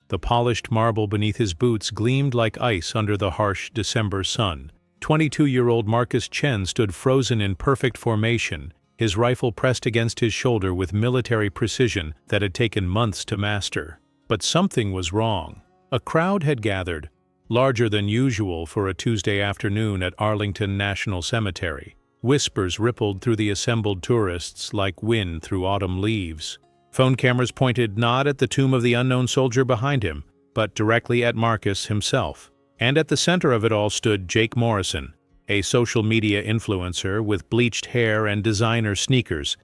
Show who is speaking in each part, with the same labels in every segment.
Speaker 1: The polished marble beneath his boots gleamed like ice under the harsh December sun. 22-year-old Marcus Chen stood frozen in perfect formation, his rifle pressed against his shoulder with military precision that had taken months to master. But something was wrong. A crowd had gathered, larger than usual for a Tuesday afternoon at Arlington National Cemetery. Whispers rippled through the assembled tourists like wind through autumn leaves. Phone cameras pointed not at the tomb of the unknown soldier behind him, but directly at Marcus himself. And at the center of it all stood Jake Morrison, a social media influencer with bleached hair and designer sneakers,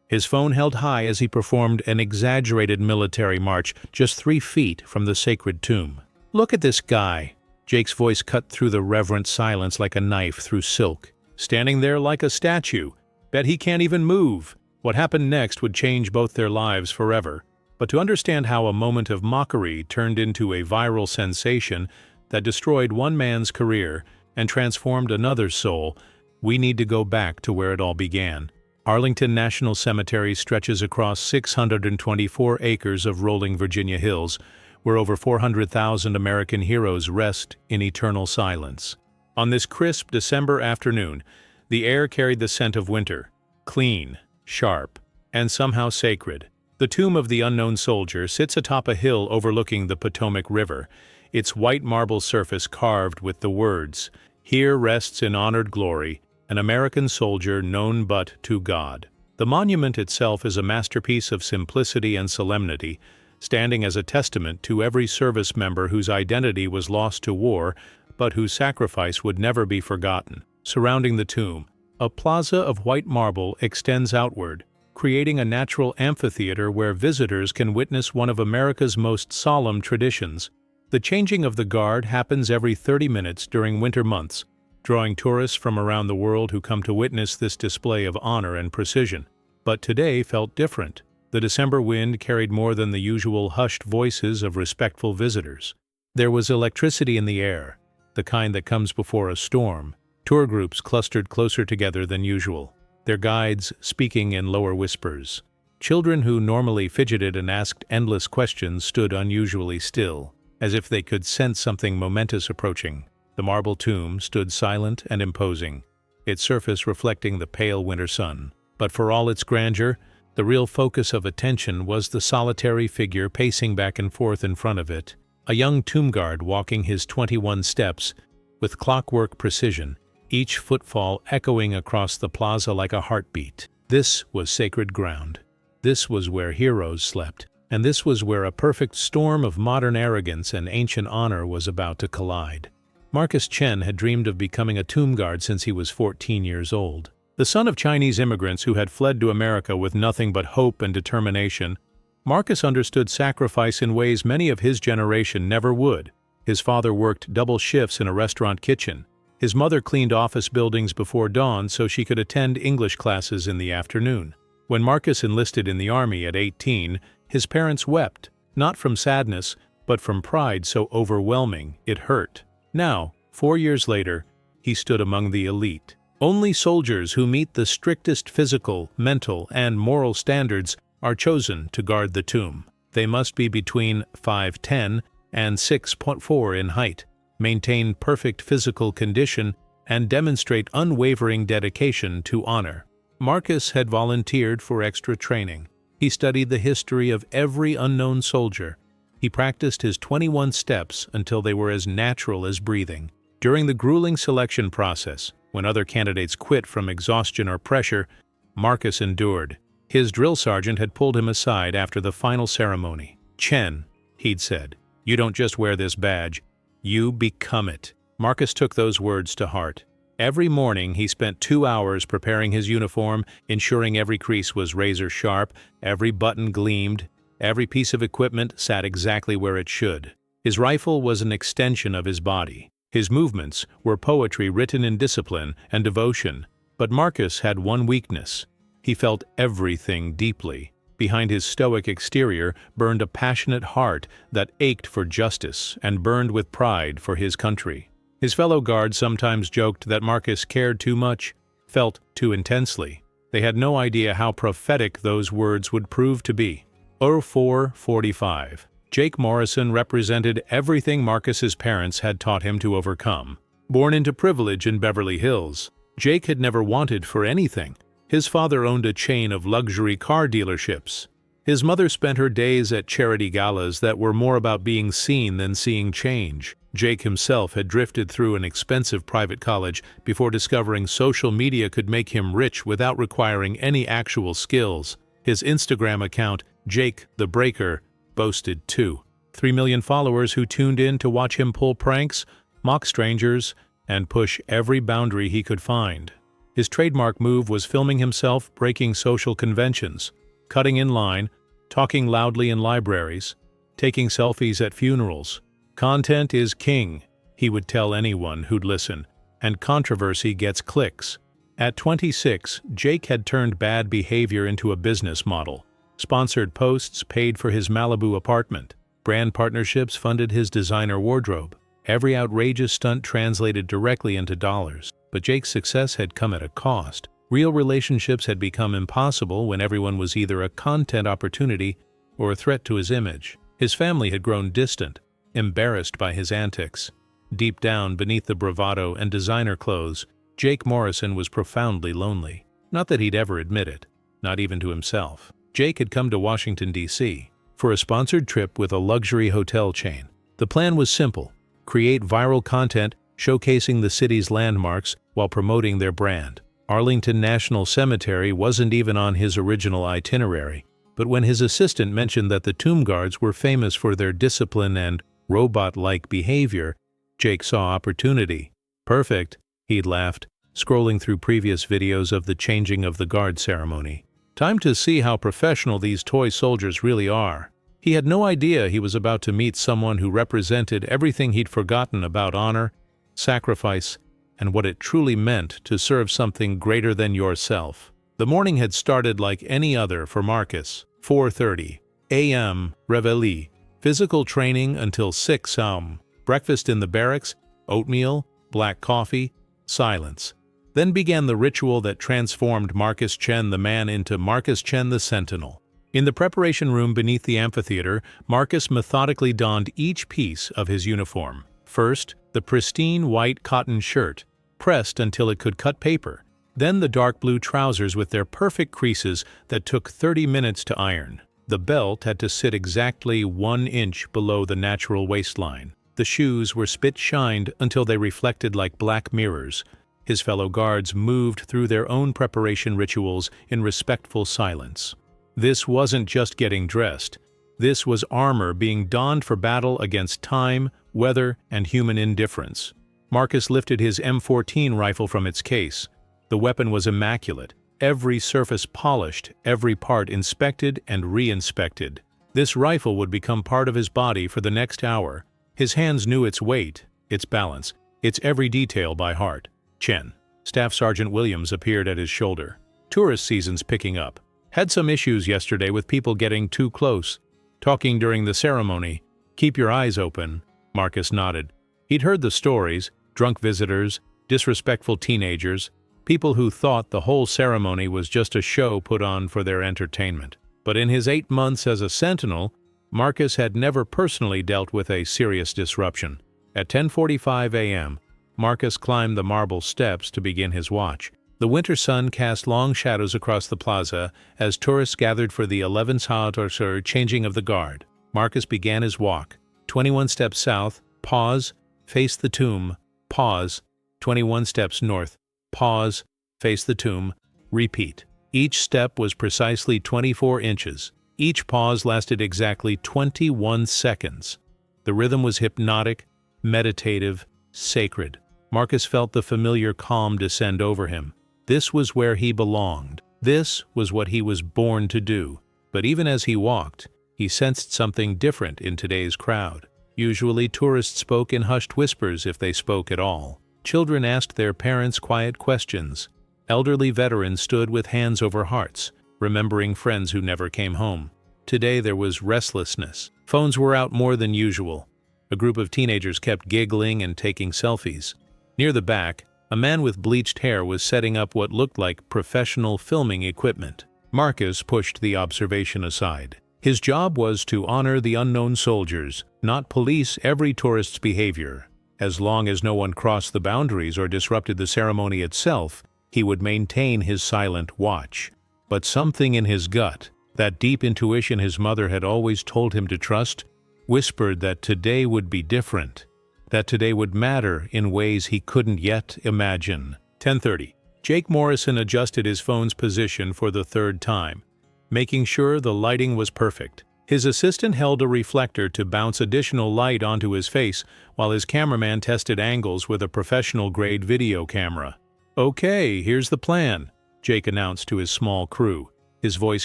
Speaker 1: his phone held high as he performed an exaggerated military march just 3 feet from the sacred tomb. "Look at this guy." Jake's voice cut through the reverent silence like a knife through silk. "Standing there like a statue. Bet he can't even move." What happened next would change both their lives forever. But to understand how a moment of mockery turned into a viral sensation that destroyed one man's career and transformed another's soul, we need to go back to where it all began. Arlington National Cemetery stretches across 624 acres of rolling Virginia hills, where over 400,000 American heroes rest in eternal silence. On this crisp December afternoon, the air carried the scent of winter, clean, sharp, and somehow sacred. The tomb of the unknown soldier sits atop a hill overlooking the Potomac River, its white marble surface carved with the words, "Here rests in honored glory an American soldier known but to God." The monument itself is a masterpiece of simplicity and solemnity, standing as a testament to every service member whose identity was lost to war, but whose sacrifice would never be forgotten. Surrounding the tomb, a plaza of white marble extends outward, creating a natural amphitheater where visitors can witness one of America's most solemn traditions. The changing of the guard happens every 30 minutes during winter months, drawing tourists from around the world who come to witness this display of honor and precision. But today felt different. The December wind carried more than the usual hushed voices of respectful visitors. There was electricity in the air, the kind that comes before a storm. Tour groups clustered closer together than usual, their guides speaking in lower whispers. Children who normally fidgeted and asked endless questions stood unusually still, as if they could sense something momentous approaching. The marble tomb stood silent and imposing, its surface reflecting the pale winter sun. But for all its grandeur, the real focus of attention was the solitary figure pacing back and forth in front of it, a young tomb guard walking his 21 steps with clockwork precision, each footfall echoing across the plaza like a heartbeat. This was sacred ground. This was where heroes slept, and this was where a perfect storm of modern arrogance and ancient honor was about to collide. Marcus Chen had dreamed of becoming a tomb guard since he was 14 years old. The son of Chinese immigrants who had fled to America with nothing but hope and determination, Marcus understood sacrifice in ways many of his generation never would. His father worked double shifts in a restaurant kitchen. His mother cleaned office buildings before dawn so she could attend English classes in the afternoon. When Marcus enlisted in the army at 18, his parents wept, not from sadness, but from pride so overwhelming it hurt. Now, 4 years later, he stood among the elite. Only soldiers who meet the strictest physical, mental, and moral standards are chosen to guard the tomb. They must be between 5'10" and 6'4" in height, maintain perfect physical condition, and demonstrate unwavering dedication to honor. Marcus had volunteered for extra training. He studied the history of every unknown soldier. He practiced his 21 steps until they were as natural as breathing. During the grueling selection process, when other candidates quit from exhaustion or pressure, Marcus endured. His drill sergeant had pulled him aside after the final ceremony. "Chen," he'd said, "you don't just wear this badge, you become it." Marcus took those words to heart. Every morning he spent 2 hours preparing his uniform, ensuring every crease was razor sharp, every button gleamed, every piece of equipment sat exactly where it should. His rifle was an extension of his body. His movements were poetry written in discipline and devotion. But Marcus had one weakness. He felt everything deeply. Behind his stoic exterior burned a passionate heart that ached for justice and burned with pride for his country. His fellow guards sometimes joked that Marcus cared too much, felt too intensely. They had no idea how prophetic those words would prove to be. 04:45. Jake Morrison represented everything Marcus's parents had taught him to overcome. Born into privilege in Beverly Hills, Jake had never wanted for anything. His father owned a chain of luxury car dealerships. His mother spent her days at charity galas that were more about being seen than seeing change. Jake himself had drifted through an expensive private college before discovering social media could make him rich without requiring any actual skills. His Instagram account, Jake the Breaker, boasted 3 million followers who tuned in to watch him pull pranks, mock strangers, and push every boundary he could find. His trademark move was filming himself breaking social conventions, cutting in line, talking loudly in libraries, taking selfies at funerals. Content is king, he would tell anyone who'd listen, and controversy gets clicks. At 26, Jake had turned bad behavior into a business model. Sponsored posts paid for his Malibu apartment. Brand partnerships funded his designer wardrobe. Every outrageous stunt translated directly into dollars. But Jake's success had come at a cost. Real relationships had become impossible when everyone was either a content opportunity or a threat to his image. His family had grown distant, embarrassed by his antics. Deep down, beneath the bravado and designer clothes, Jake Morrison was profoundly lonely. Not that he'd ever admit it, not even to himself. Jake had come to Washington, D.C. for a sponsored trip with a luxury hotel chain. The plan was simple: create viral content showcasing the city's landmarks while promoting their brand. Arlington National Cemetery wasn't even on his original itinerary, but when his assistant mentioned that the tomb guards were famous for their discipline and robot-like behavior, Jake saw opportunity. Perfect, he'd laughed, scrolling through previous videos of the changing of the guard ceremony. Time to see how professional these toy soldiers really are. He had no idea he was about to meet someone who represented everything he'd forgotten about honor, sacrifice, and what it truly meant to serve something greater than yourself. The morning had started like any other for Marcus. 4:30 a.m. Reveille. Physical training until 6 a.m. Breakfast in the barracks, oatmeal, black coffee, silence. Then began the ritual that transformed Marcus Chen the Man into Marcus Chen the Sentinel. In the preparation room beneath the amphitheater, Marcus methodically donned each piece of his uniform. First, the pristine white cotton shirt, pressed until it could cut paper. Then the dark blue trousers with their perfect creases that took 30 minutes to iron. The belt had to sit exactly 1 inch below the natural waistline. The shoes were spit-shined until they reflected like black mirrors. His fellow guards moved through their own preparation rituals in respectful silence. This wasn't just getting dressed. This was armor being donned for battle against time, weather, and human indifference. Marcus lifted his M14 rifle from its case. The weapon was immaculate, every surface polished, every part inspected and re-inspected. This rifle would become part of his body for the next hour. His hands knew its weight, its balance, its every detail by heart. Chen. Staff Sergeant Williams appeared at his shoulder. Tourist season's picking up. Had some issues yesterday with people getting too close. Talking during the ceremony. Keep your eyes open. Marcus nodded. He'd heard the stories, drunk visitors, disrespectful teenagers, people who thought the whole ceremony was just a show put on for their entertainment. But in his 8 months as a sentinel, Marcus had never personally dealt with a serious disruption. At 10:45 a.m., Marcus climbed the marble steps to begin his watch. The winter sun cast long shadows across the plaza as tourists gathered for the 11th changing of the guard. Marcus began his walk. 21 steps south, pause, face the tomb, pause, 21 steps north, pause, face the tomb, repeat. Each step was precisely 24 inches. Each pause lasted exactly 21 seconds. The rhythm was hypnotic, meditative, sacred. Marcus felt the familiar calm descend over him. This was where he belonged. This was what he was born to do. But even as he walked, he sensed something different in today's crowd. Usually tourists spoke in hushed whispers if they spoke at all. Children asked their parents quiet questions. Elderly veterans stood with hands over hearts, remembering friends who never came home. Today there was restlessness. Phones were out more than usual. A group of teenagers kept giggling and taking selfies. Near the back, a man with bleached hair was setting up what looked like professional filming equipment. Marcus pushed the observation aside. His job was to honor the unknown soldiers, not police every tourist's behavior. As long as no one crossed the boundaries or disrupted the ceremony itself, he would maintain his silent watch. But something in his gut, that deep intuition his mother had always told him to trust, whispered that today would be different, that today would matter in ways he couldn't yet imagine. 10:30. Jake Morrison adjusted his phone's position for the third time, making sure the lighting was perfect. His assistant held a reflector to bounce additional light onto his face, while his cameraman tested angles with a professional-grade video camera. "Okay, here's the plan," Jake announced to his small crew, his voice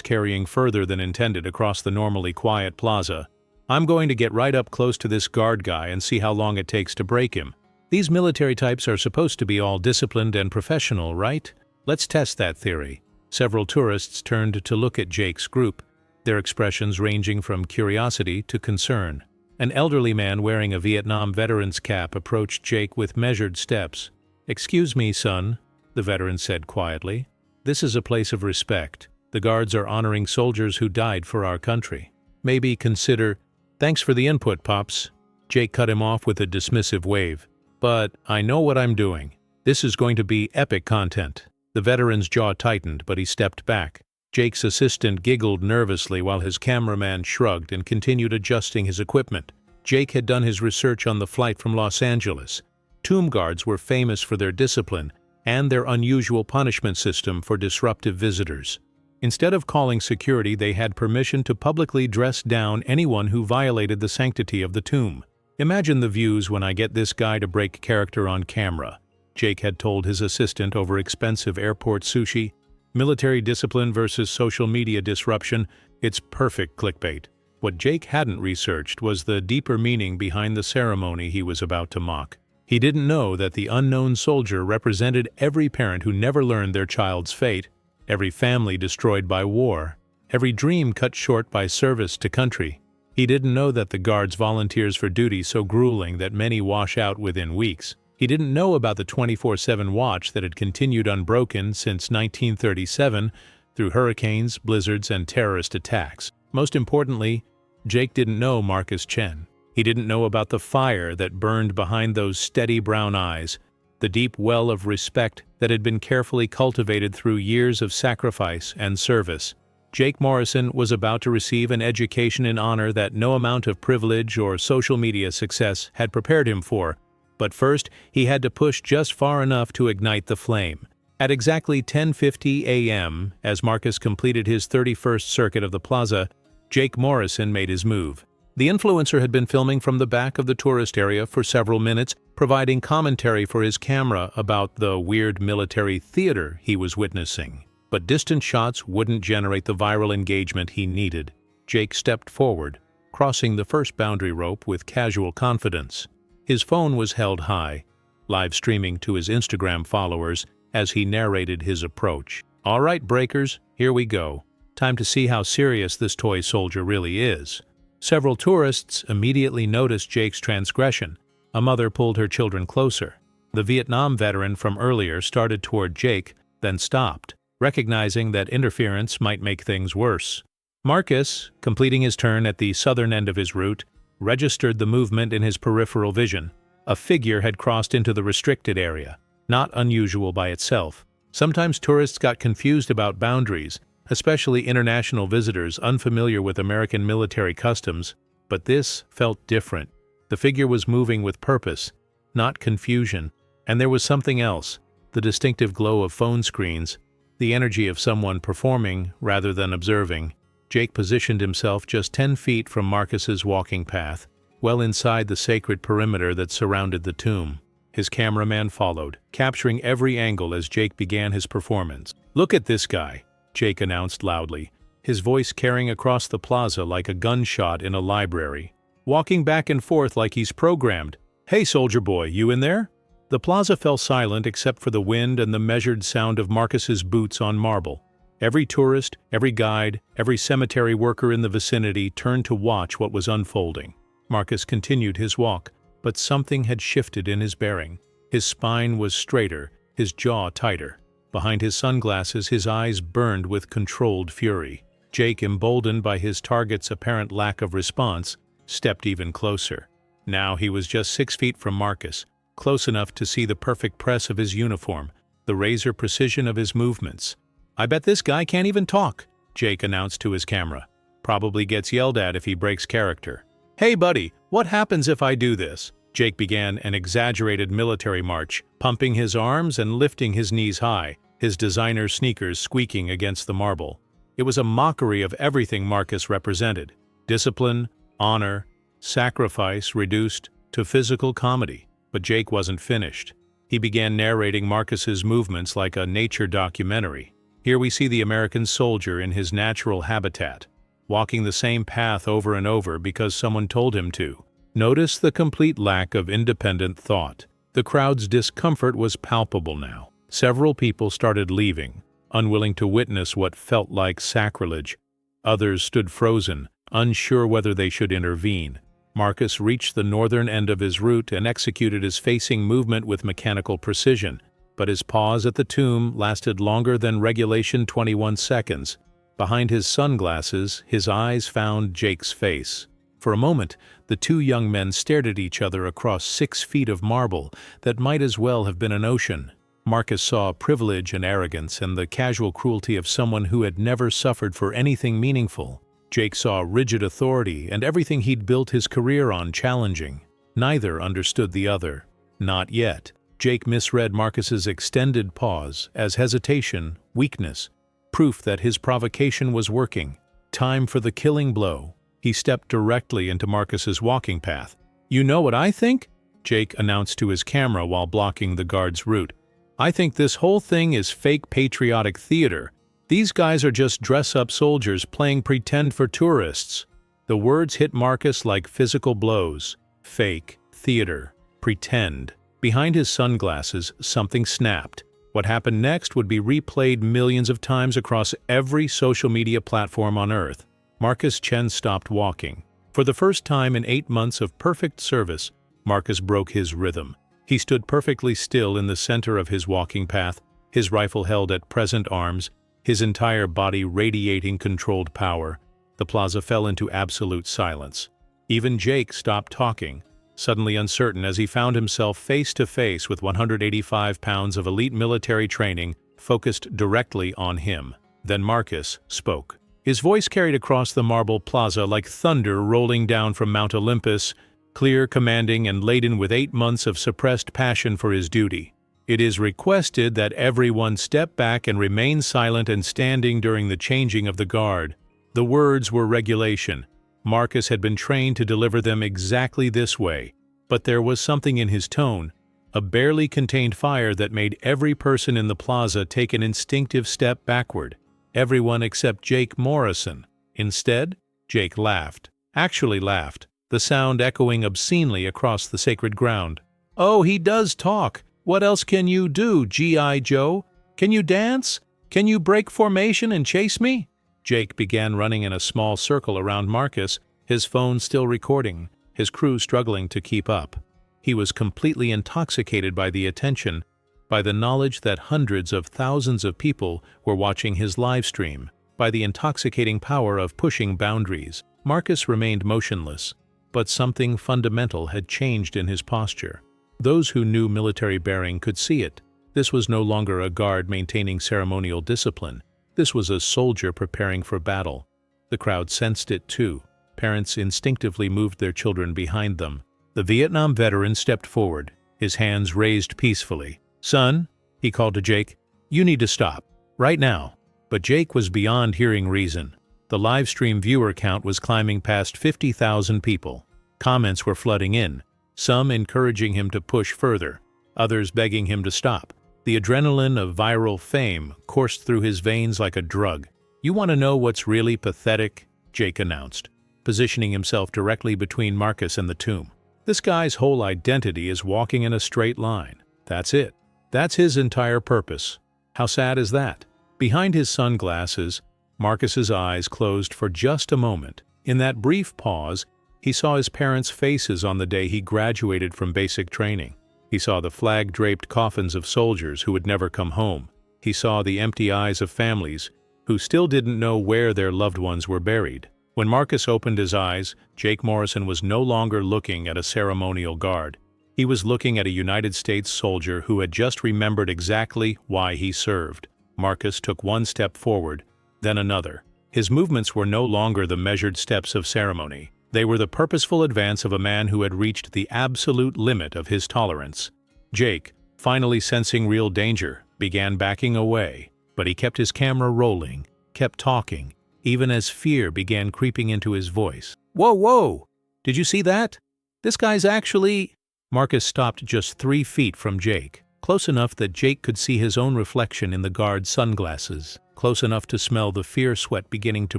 Speaker 1: carrying further than intended across the normally quiet plaza. "I'm going to get right up close to this guard guy and see how long it takes to break him. These military types are supposed to be all disciplined and professional, right? Let's test that theory." Several tourists turned to look at Jake's group, their expressions ranging from curiosity to concern. An elderly man wearing a Vietnam veteran's cap approached Jake with measured steps. "Excuse me, son," the veteran said quietly. "This is a place of respect. The guards are honoring soldiers who died for our country. Maybe consider—" "Thanks for the input, Pops." Jake cut him off with a dismissive wave. "But I know what I'm doing. This is going to be epic content." The veteran's jaw tightened, but he stepped back. Jake's assistant giggled nervously while his cameraman shrugged and continued adjusting his equipment. Jake had done his research on the flight from Los Angeles. Tomb guards were famous for their discipline and their unusual punishment system for disruptive visitors. Instead of calling security, they had permission to publicly dress down anyone who violated the sanctity of the tomb. "Imagine the views when I get this guy to break character on camera," Jake had told his assistant over expensive airport sushi. "Military discipline versus social media disruption, it's perfect clickbait." What Jake hadn't researched was the deeper meaning behind the ceremony he was about to mock. He didn't know that the unknown soldier represented every parent who never learned their child's fate, every family destroyed by war, every dream cut short by service to country. He didn't know that the guards volunteers for duty so grueling that many wash out within weeks. He didn't know about the 24/7 watch that had continued unbroken since 1937 through hurricanes, blizzards, and terrorist attacks. Most importantly, Jake didn't know Marcus Chen. He didn't know about the fire that burned behind those steady brown eyes, the deep well of respect that had been carefully cultivated through years of sacrifice and service. Jake Morrison was about to receive an education in honor that no amount of privilege or social media success had prepared him for. But first, he had to push just far enough to ignite the flame. At exactly 10:50 a.m., as Marcus completed his 31st circuit of the plaza, Jake Morrison made his move. The influencer had been filming from the back of the tourist area for several minutes, providing commentary for his camera about the weird military theater he was witnessing. But distant shots wouldn't generate the viral engagement he needed. Jake stepped forward, crossing the first boundary rope with casual confidence. His phone was held high, live streaming to his Instagram followers as he narrated his approach. "All right, breakers, here we go. Time to see how serious this toy soldier really is." Several tourists immediately noticed Jake's transgression. A mother pulled her children closer. The Vietnam veteran from earlier started toward Jake, then stopped, recognizing that interference might make things worse. Marcus, completing his turn at the southern end of his route, registered the movement in his peripheral vision. A figure had crossed into the restricted area, not unusual by itself. Sometimes tourists got confused about boundaries, especially international visitors unfamiliar with American military customs, but this felt different. The figure was moving with purpose, not confusion, and there was something else, the distinctive glow of phone screens, the energy of someone performing rather than observing. Jake positioned himself just 10 feet from Marcus's walking path, well inside the sacred perimeter that surrounded the tomb. His cameraman followed, capturing every angle as Jake began his performance. "Look at this guy," Jake announced loudly, his voice carrying across the plaza like a gunshot in a library. "Walking back and forth like he's programmed. Hey, soldier boy, you in there?" The plaza fell silent except for the wind and the measured sound of Marcus's boots on marble. Every tourist, every guide, every cemetery worker in the vicinity turned to watch what was unfolding. Marcus continued his walk, but something had shifted in his bearing. His spine was straighter, his jaw tighter. Behind his sunglasses, his eyes burned with controlled fury. Jake, emboldened by his target's apparent lack of response, stepped even closer. Now he was just 6 feet from Marcus, close enough to see the perfect press of his uniform, the razor precision of his movements. "I bet this guy can't even talk," Jake announced to his camera. "Probably gets yelled at if he breaks character." "Hey buddy, what happens if I do this?" Jake began an exaggerated military march, pumping his arms and lifting his knees high, his designer sneakers squeaking against the marble. It was a mockery of everything Marcus represented: discipline, honor, sacrifice reduced to physical comedy. But Jake wasn't finished. He began narrating Marcus's movements like a nature documentary. Here we see the American soldier in his natural habitat, walking the same path over and over because someone told him to. Notice the complete lack of independent thought. The crowd's discomfort was palpable now. Several people started leaving, unwilling to witness what felt like sacrilege. Others stood frozen, unsure whether they should intervene. Marcus reached the northern end of his route and executed his facing movement with mechanical precision, but his pause at the tomb lasted longer than regulation 21 seconds. Behind his sunglasses, his eyes found Jake's face. For a moment, the two young men stared at each other across 6 feet of marble that might as well have been an ocean. Marcus saw privilege and arrogance and the casual cruelty of someone who had never suffered for anything meaningful. Jake saw rigid authority and everything he'd built his career on challenging. Neither understood the other. Not yet. Jake misread Marcus's extended pause as hesitation, weakness, proof that his provocation was working. Time for the killing blow. He stepped directly into Marcus's walking path. "You know what I think?" Jake announced to his camera while blocking the guard's route. "I think this whole thing is fake patriotic theater. These guys are just dress-up soldiers playing pretend for tourists." The words hit Marcus like physical blows. Fake, theater, pretend. Behind his sunglasses, something snapped. What happened next would be replayed millions of times across every social media platform on Earth. Marcus Chen stopped walking. For the first time in 8 months of perfect service, Marcus broke his rhythm. He stood perfectly still in the center of his walking path, his rifle held at present arms, his entire body radiating controlled power. The plaza fell into absolute silence. Even Jake stopped talking, suddenly uncertain as he found himself face to face with 185 pounds of elite military training focused directly on him. Then Marcus spoke. His voice carried across the marble plaza like thunder rolling down from Mount Olympus, clear, commanding, and laden with 8 months of suppressed passion for his duty. "It is requested that everyone step back and remain silent and standing during the changing of the guard." The words were regulation. Marcus had been trained to deliver them exactly this way, but there was something in his tone, a barely contained fire that made every person in the plaza take an instinctive step backward. Everyone except Jake Morrison. Instead, Jake laughed. Actually laughed, the sound echoing obscenely across the sacred ground. "Oh, he does talk. What else can you do, G.I. Joe? Can you dance? Can you break formation and chase me?" Jake began running in a small circle around Marcus, his phone still recording, his crew struggling to keep up. He was completely intoxicated by the attention, by the knowledge that hundreds of thousands of people were watching his live stream, by the intoxicating power of pushing boundaries. Marcus remained motionless, but something fundamental had changed in his posture. Those who knew military bearing could see it. This was no longer a guard maintaining ceremonial discipline. This was a soldier preparing for battle. The crowd sensed it too. Parents instinctively moved their children behind them. The Vietnam veteran stepped forward, his hands raised peacefully. "Son," he called to Jake, "you need to stop. Right now." But Jake was beyond hearing reason. The live stream viewer count was climbing past 50,000 people. Comments were flooding in, some encouraging him to push further, others begging him to stop. The adrenaline of viral fame coursed through his veins like a drug. "You want to know what's really pathetic?" Jake announced, positioning himself directly between Marcus and the tomb. "This guy's whole identity is walking in a straight line. That's it. That's his entire purpose. How sad is that?" Behind his sunglasses, Marcus's eyes closed for just a moment. In that brief pause, he saw his parents' faces on the day he graduated from basic training. He saw the flag-draped coffins of soldiers who would never come home. He saw the empty eyes of families who still didn't know where their loved ones were buried. When Marcus opened his eyes, Jake Morrison was no longer looking at a ceremonial guard. He was looking at a United States soldier who had just remembered exactly why he served. Marcus took one step forward, then another. His movements were no longer the measured steps of ceremony. They were the purposeful advance of a man who had reached the absolute limit of his tolerance. Jake, finally sensing real danger, began backing away, but he kept his camera rolling, kept talking, even as fear began creeping into his voice. "Whoa, whoa! Did you see that? This guy's actually—" Marcus stopped just 3 feet from Jake, close enough that Jake could see his own reflection in the guard's sunglasses, close enough to smell the fear sweat beginning to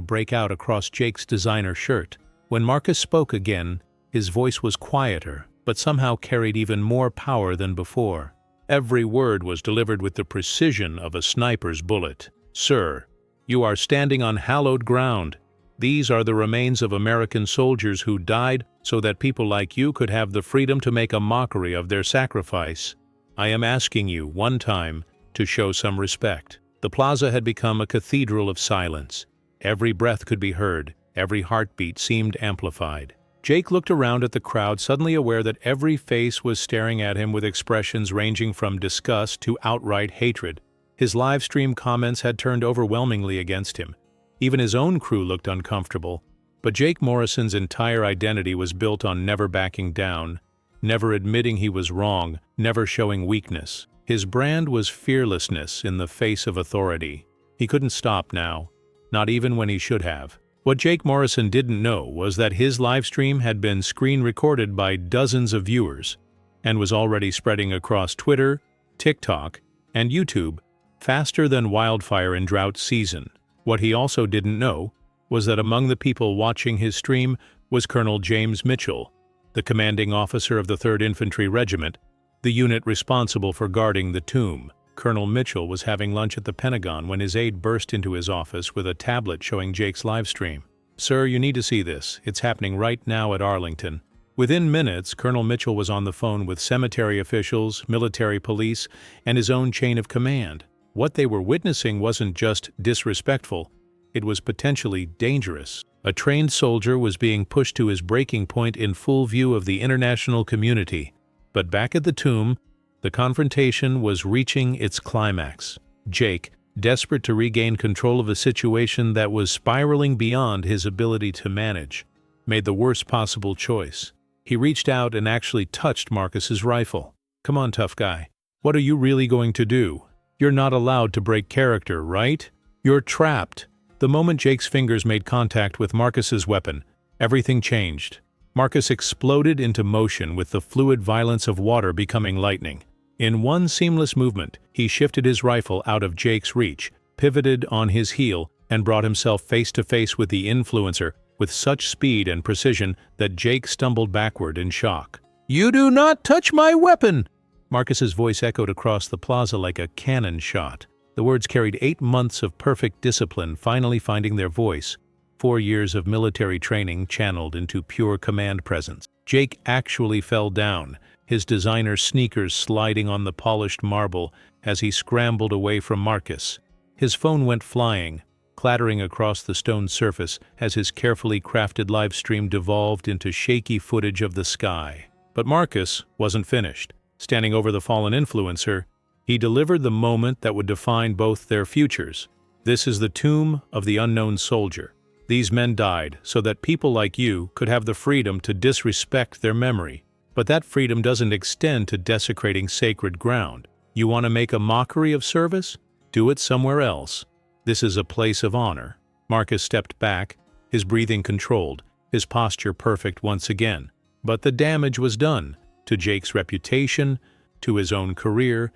Speaker 1: break out across Jake's designer shirt. When Marcus spoke again, his voice was quieter, but somehow carried even more power than before. Every word was delivered with the precision of a sniper's bullet. "Sir, you are standing on hallowed ground. These are the remains of American soldiers who died so that people like you could have the freedom to make a mockery of their sacrifice. I am asking you, one time, to show some respect." The plaza had become a cathedral of silence. Every breath could be heard, every heartbeat seemed amplified. Jake looked around at the crowd, suddenly aware that every face was staring at him with expressions ranging from disgust to outright hatred. His live stream comments had turned overwhelmingly against him. Even his own crew looked uncomfortable. But Jake Morrison's entire identity was built on never backing down, never admitting he was wrong, never showing weakness. His brand was fearlessness in the face of authority. He couldn't stop now, not even when he should have. What Jake Morrison didn't know was that his livestream had been screen recorded by dozens of viewers and was already spreading across Twitter, TikTok, and YouTube faster than wildfire in drought season. What he also didn't know was that among the people watching his stream was Colonel James Mitchell, the commanding officer of the 3rd Infantry Regiment, the unit responsible for guarding the tomb. Colonel Mitchell was having lunch at the Pentagon when his aide burst into his office with a tablet showing Jake's livestream. "Sir, you need to see this. It's happening right now at Arlington." Within minutes, Colonel Mitchell was on the phone with cemetery officials, military police, and his own chain of command. What they were witnessing wasn't just disrespectful, it was potentially dangerous. A trained soldier was being pushed to his breaking point in full view of the international community. But back at the tomb, the confrontation was reaching its climax. Jake, desperate to regain control of a situation that was spiraling beyond his ability to manage, made the worst possible choice. He reached out and actually touched Marcus's rifle. "Come on, tough guy. What are you really going to do? You're not allowed to break character, right? You're trapped." The moment Jake's fingers made contact with Marcus's weapon, everything changed. Marcus exploded into motion with the fluid violence of water becoming lightning. In one seamless movement, he shifted his rifle out of Jake's reach, pivoted on his heel, and brought himself face to face with the influencer with such speed and precision that Jake stumbled backward in shock. "You do not touch my weapon!" Marcus's voice echoed across the plaza like a cannon shot. The words carried 8 months of perfect discipline finally finding their voice, 4 years of military training channeled into pure command presence. Jake actually fell down, his designer sneakers sliding on the polished marble as he scrambled away from Marcus. His phone went flying, clattering across the stone surface as his carefully crafted livestream devolved into shaky footage of the sky. But Marcus wasn't finished. Standing over the fallen influencer, he delivered the moment that would define both their futures. "This is the tomb of the unknown soldier. These men died so that people like you could have the freedom to disrespect their memory. But that freedom doesn't extend to desecrating sacred ground. You want to make a mockery of service? Do it somewhere else. This is a place of honor." Marcus stepped back, his breathing controlled, his posture perfect once again. But the damage was done, to Jake's reputation, to his own career,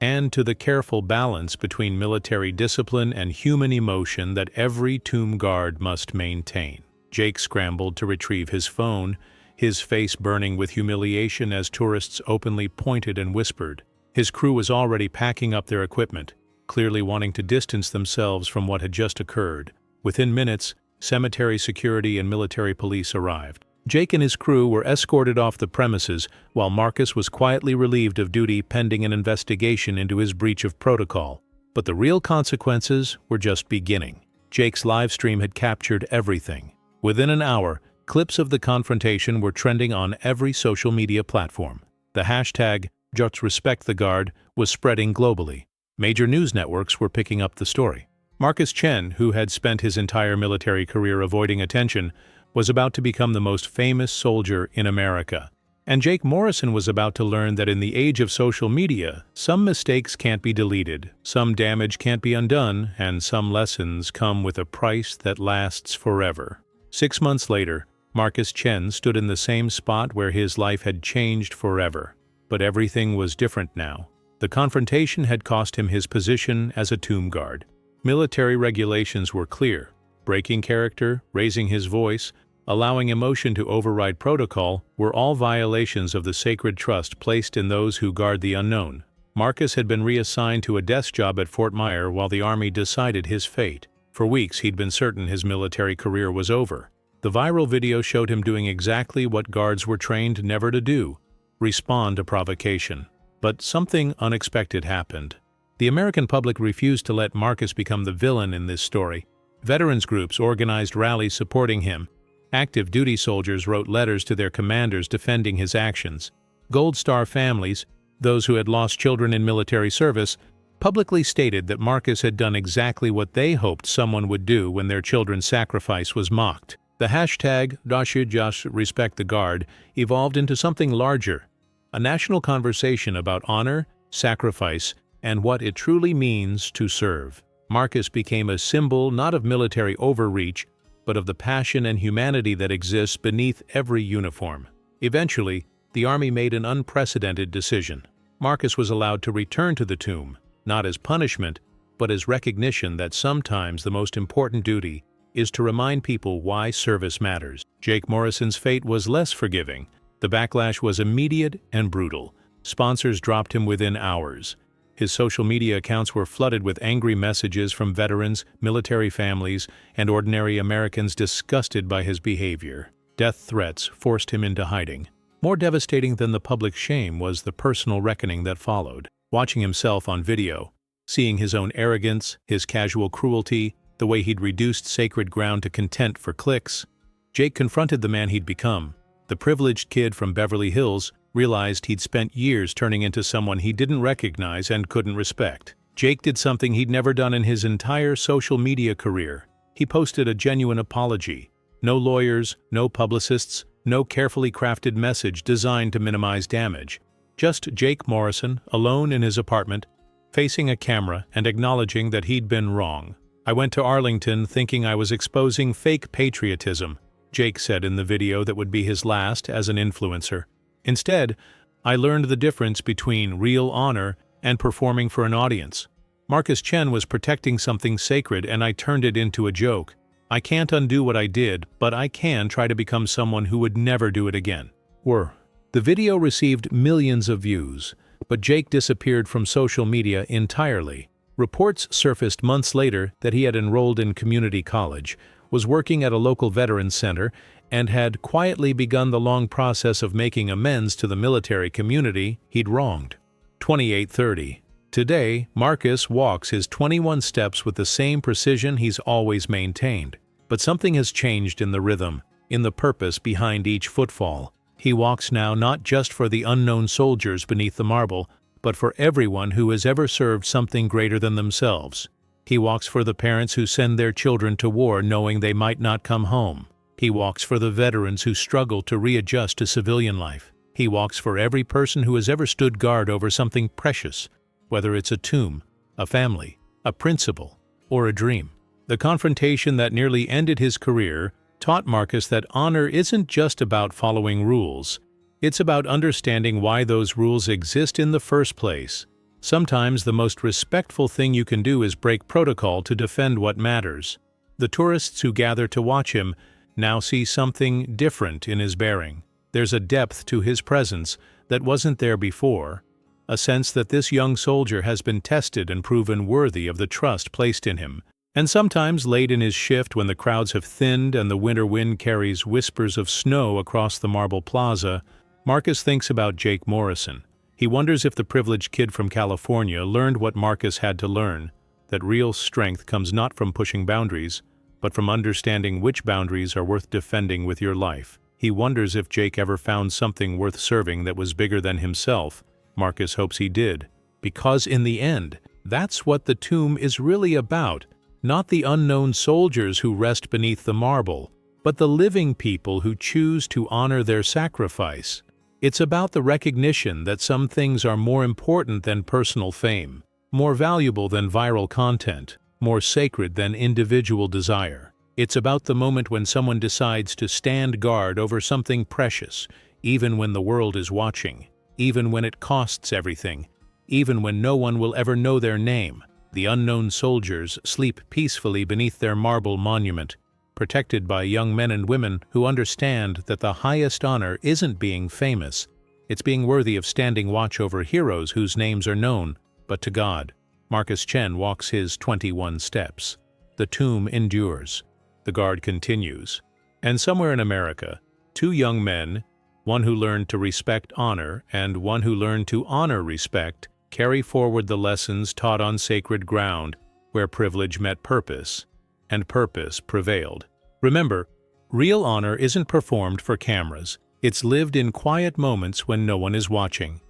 Speaker 1: and to the careful balance between military discipline and human emotion that every tomb guard must maintain. Jake scrambled to retrieve his phone, his face burning with humiliation as tourists openly pointed and whispered. His crew was already packing up their equipment, clearly wanting to distance themselves from what had just occurred. Within minutes, cemetery security and military police arrived. Jake and his crew were escorted off the premises while Marcus was quietly relieved of duty pending an investigation into his breach of protocol. But the real consequences were just beginning. Jake's live stream had captured everything. Within an hour, clips of the confrontation were trending on every social media platform. The hashtag #JustRespectTheGuard was spreading globally. Major news networks were picking up the story. Marcus Chen, who had spent his entire military career avoiding attention, was about to become the most famous soldier in America. And Jake Morrison was about to learn that in the age of social media, some mistakes can't be deleted, some damage can't be undone, and some lessons come with a price that lasts forever. 6 months later, Marcus Chen stood in the same spot where his life had changed forever. But everything was different now. The confrontation had cost him his position as a tomb guard. Military regulations were clear. Breaking character, raising his voice, allowing emotion to override protocol were all violations of the sacred trust placed in those who guard the unknown. Marcus had been reassigned to a desk job at Fort Myer while the Army decided his fate. For weeks he'd been certain his military career was over. The viral video showed him doing exactly what guards were trained never to do: respond to provocation. But something unexpected happened. The American public refused to let Marcus become the villain in this story. Veterans groups organized rallies supporting him. Active duty soldiers wrote letters to their commanders defending his actions. Gold Star families, those who had lost children in military service, publicly stated that Marcus had done exactly what they hoped someone would do when their children's sacrifice was mocked. The hashtag #JustRespectTheGuard evolved into something larger, a national conversation about honor, sacrifice, and what it truly means to serve. Marcus became a symbol not of military overreach, but of the passion and humanity that exists beneath every uniform. Eventually, the Army made an unprecedented decision. Marcus was allowed to return to the tomb, not as punishment, but as recognition that sometimes the most important duty is to remind people why service matters. Jake Morrison's fate was less forgiving. The backlash was immediate and brutal. Sponsors dropped him within hours. His social media accounts were flooded with angry messages from veterans, military families, and ordinary Americans disgusted by his behavior. Death threats forced him into hiding. More devastating than the public shame was the personal reckoning that followed. Watching himself on video, seeing his own arrogance, his casual cruelty, the way he'd reduced sacred ground to content for clicks, Jake confronted the man he'd become. The privileged kid from Beverly Hills realized he'd spent years turning into someone he didn't recognize and couldn't respect. Jake did something he'd never done in his entire social media career. He posted a genuine apology. No lawyers, no publicists, no carefully crafted message designed to minimize damage. Just Jake Morrison, alone in his apartment, facing a camera and acknowledging that he'd been wrong. "I went to Arlington thinking I was exposing fake patriotism," Jake said in the video that would be his last as an influencer. "Instead, I learned the difference between real honor and performing for an audience. Marcus Chen was protecting something sacred and I turned it into a joke. I can't undo what I did, but I can try to become someone who would never do it again." The video received millions of views, but Jake disappeared from social media entirely. Reports surfaced months later that he had enrolled in community college, was working at a local veterans center, and had quietly begun the long process of making amends to the military community he'd wronged. 2830. Today, Marcus walks his 21 steps with the same precision he's always maintained. But something has changed in the rhythm, in the purpose behind each footfall. He walks now not just for the unknown soldiers beneath the marble, but for everyone who has ever served something greater than themselves. He walks for the parents who send their children to war knowing they might not come home. He walks for the veterans who struggle to readjust to civilian life. He walks for every person who has ever stood guard over something precious, whether it's a tomb, a family, a principle, or a dream. The confrontation that nearly ended his career taught Marcus that honor isn't just about following rules. It's about understanding why those rules exist in the first place. Sometimes the most respectful thing you can do is break protocol to defend what matters. The tourists who gather to watch him now see something different in his bearing. There's a depth to his presence that wasn't there before, a sense that this young soldier has been tested and proven worthy of the trust placed in him. And sometimes late in his shift when the crowds have thinned and the winter wind carries whispers of snow across the marble plaza, Marcus thinks about Jake Morrison. He wonders if the privileged kid from California learned what Marcus had to learn, that real strength comes not from pushing boundaries, but from understanding which boundaries are worth defending with your life. He wonders if Jake ever found something worth serving that was bigger than himself. Marcus hopes he did, because in the end, that's what the tomb is really about, not the unknown soldiers who rest beneath the marble, but the living people who choose to honor their sacrifice. It's about the recognition that some things are more important than personal fame, more valuable than viral content, more sacred than individual desire. It's about the moment when someone decides to stand guard over something precious, even when the world is watching, even when it costs everything, even when no one will ever know their name. The unknown soldiers sleep peacefully beneath their marble monument, protected by young men and women who understand that the highest honor isn't being famous, it's being worthy of standing watch over heroes whose names are known, but to God. Marcus Chen walks his 21 steps. The tomb endures. The guard continues. And somewhere in America, two young men, one who learned to respect honor and one who learned to honor respect, carry forward the lessons taught on sacred ground where privilege met purpose, and purpose prevailed. Remember, real honor isn't performed for cameras. It's lived in quiet moments when no one is watching.